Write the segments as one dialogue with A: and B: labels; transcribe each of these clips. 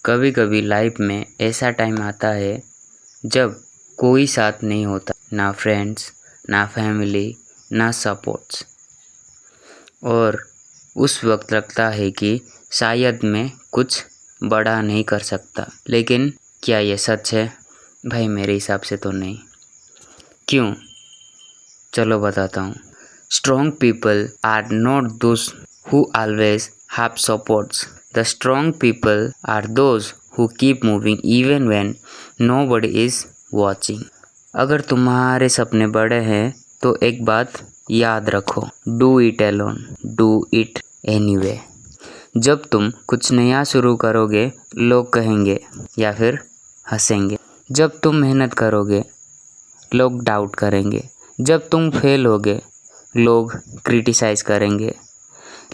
A: कभी कभी लाइफ में ऐसा टाइम आता है जब कोई साथ नहीं होता, ना फ्रेंड्स, ना फैमिली, ना सपोर्ट्स, और उस वक्त लगता है कि शायद मैं कुछ बड़ा नहीं कर सकता। लेकिन क्या ये सच है? भाई मेरे हिसाब से तो नहीं। क्यों? चलो बताता हूँ। Strong people are not those who always have supports. The strong people are those who keep moving even when nobody is watching. अगर तुम्हारे सपने बड़े हैं तो एक बात याद रखो, Do it alone, do it anyway. जब तुम कुछ नया शुरू करोगे लोग कहेंगे या फिर हंसेंगे। जब तुम मेहनत करोगे लोग डाउट करेंगे। जब तुम फेल होगे लोग क्रिटिसाइज़ करेंगे।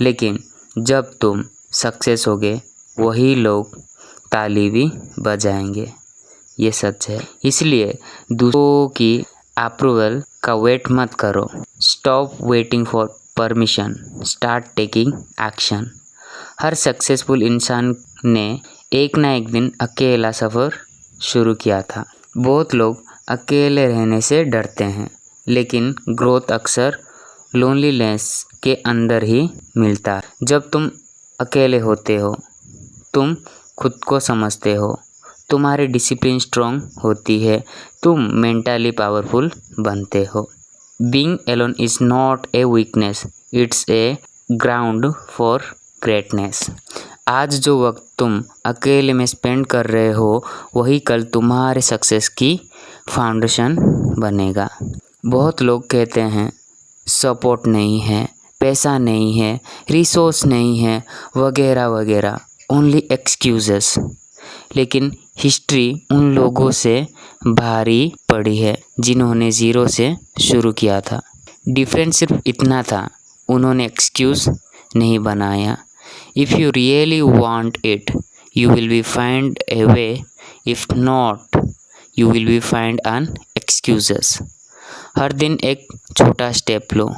A: लेकिन जब तुम सक्सेस होगे वही लोग ताली भी बजाएंगे। ये सच है। इसलिए दूसरों की अप्रूवल का वेट मत करो। Stop waiting for permission, start taking action. Her successful इंसान ने एक ना एक दिन अकेला सफ़र शुरू किया था। बहुत लोग अकेले रहने से डरते हैं, लेकिन ग्रोथ अक्सर लोनलीनेस के अंदर ही मिलता है। जब तुम अकेले होते हो तुम खुद को समझते हो, तुम्हारी डिसिप्लिन स्ट्रॉन्ग होती है, तुम मेंटली पावरफुल बनते हो। Being alone is not a weakness, it's a ground for greatness. आज जो वक्त तुम अकेले में स्पेंड कर रहे हो वही कल तुम्हारे सक्सेस की फाउंडेशन बनेगा। बहुत लोग कहते हैं सपोर्ट नहीं है, पैसा नहीं है, रिसोर्स नहीं है, वगैरह वगैरह, ओनली एक्सक्यूजेस। लेकिन हिस्ट्री उन लोगों से भारी पड़ी है जिन्होंने ज़ीरो से शुरू किया था। डिफरेंस सिर्फ इतना था, उन्होंने एक्सक्यूज़ नहीं बनाया। If you really want it you will be find a way, if not you will be find an excuses. हर दिन एक छोटा स्टेप लो,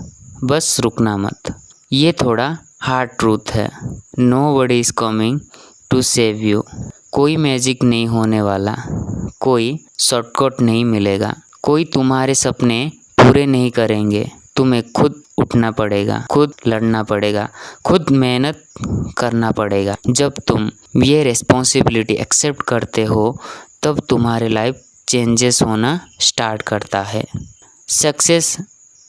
A: बस रुकना मत। ये थोड़ा हार्ड ट्रूथ है। Nobody is coming to save you. कोई मैजिक नहीं होने वाला, कोई शॉर्टकट नहीं मिलेगा, कोई तुम्हारे सपने पूरे नहीं करेंगे। तुम्हें खुद उठना पड़ेगा, खुद लड़ना पड़ेगा, खुद मेहनत करना पड़ेगा। जब तुम ये रिस्पॉन्सिबिलिटी एक्सेप्ट करते हो तब तुम्हारे लाइफ चेंजेस होना स्टार्ट करता है। सक्सेस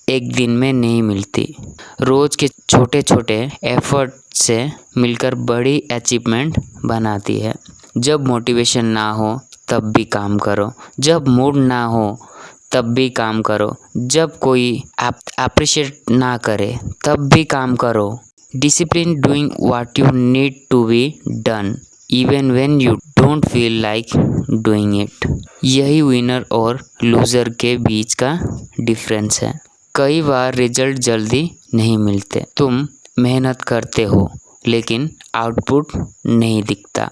A: एक दिन में नहीं मिलती, रोज़ के छोटे छोटे एफर्ट से मिलकर बड़ी अचीवमेंट बनाती है। जब मोटिवेशन ना हो तब भी काम करो, जब मूड ना हो तब भी काम करो, जब कोई अप्रिशिएट ना करे तब भी काम करो। Discipline doing what you need to be done even when you don't feel like doing it. यही विनर और लूज़र के बीच का डिफरेंस है। कई बार रिजल्ट जल्दी नहीं मिलते, तुम मेहनत करते हो लेकिन आउटपुट नहीं दिखता।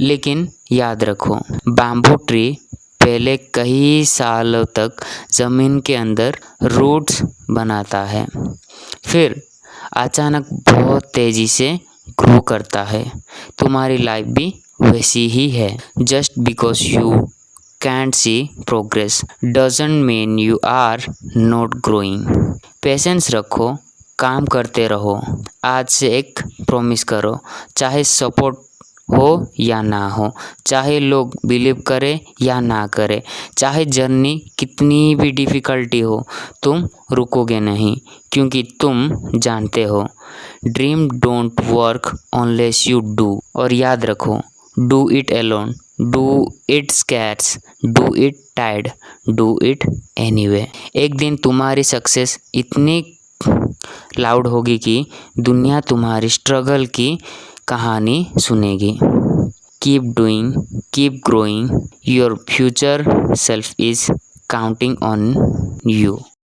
A: लेकिन याद रखो, बैम्बू ट्री पहले कई सालों तक ज़मीन के अंदर रूट्स बनाता है, फिर अचानक बहुत तेज़ी से ग्रो करता है। तुम्हारी लाइफ भी वैसी ही है। Just because you can't see progress doesn't mean you are not growing. Patience रखो, काम करते रहो। आज से एक प्रॉमिस करो, चाहे सपोर्ट हो या ना हो, चाहे लोग बिलीव करें या ना करें, चाहे जर्नी कितनी भी डिफ़िकल्टी हो, तुम रुकोगे नहीं, क्योंकि तुम जानते हो dream don't work unless you do. और याद रखो, do it alone, do it scared, do it tired, do it anyway. एक दिन तुम्हारी सक्सेस इतनी लाउड होगी कि दुनिया तुम्हारी स्ट्रगल की कहानी सुनेगी। Keep doing, keep growing, your future self is counting on you.